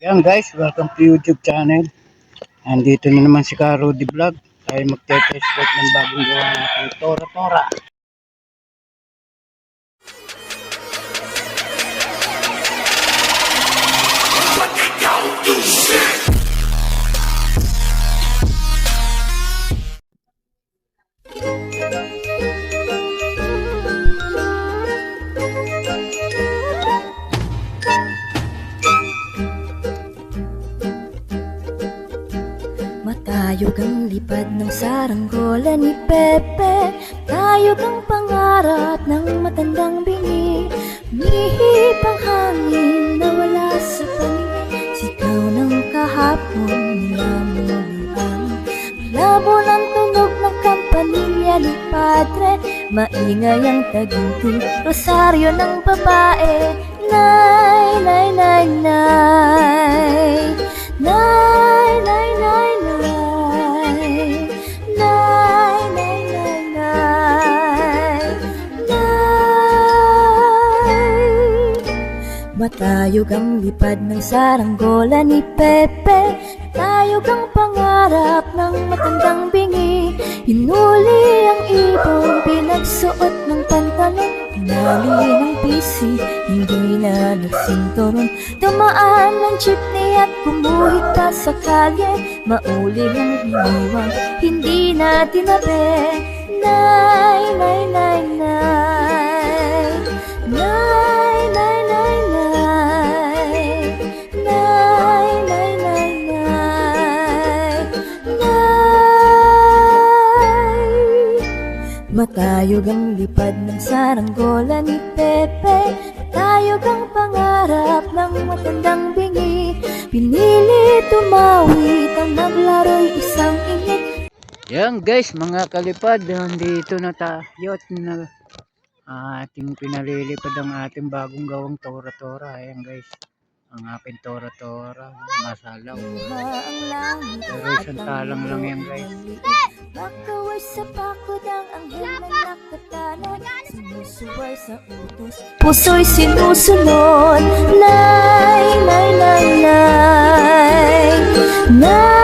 Yan guys, welcome to YouTube channel. Andito na naman si Caro the Vlog. Tayo magte-test drive ng bagong gawa natin Tora Tora. Matayog ang lipad ng saranggola ni Pepe. Tayog ang pangarap ng matandang bingi. Mihip ang hangin na wala sa paningin. Sigaw ng kahapon nilamuluan. Malabo ng tunog ng kampanilya ni Padre. Maingay ang taginting rosaryo ng babae. Nay, nay, nay, nay. Nay, nay, nay, nay. Nay, nay, nay, nay. Nay. Matayog ang lipad ng saranggola ni Pepe. Tayog ang pangarap ng matandang bingi. Hinuli ang ibon, pinagsuot ng pantalon. Tinali ng pisi, hindi na nagsinturon. Dumaan ng jeepney at kumuhit pa sa kalye. Mauling ang iniwang, hindi na tinabi. Nay, nay, nay, nay. Nay, nay, nay, nay. Nay, nay, nay, nay. Nay. Matayog ang lipad ng saranggola ni Pepe. Tayog ang pangarap ng matandang bingi. Pinili tumawid ang naglaro'y isang ingit. Yan guys, mga kalipad, nandito na tayo at ating pinalilipad ang ating bagong gawang Tora Tora. Ayan guys, ang aking Tora Tora, masalaw. Pero isang talang lang yan guys. Makaway sa pakod ang anghel na nakatanan. Sinusuway sa utos, puso'y sinusunod. Nay, nay, nay, nay. Nay.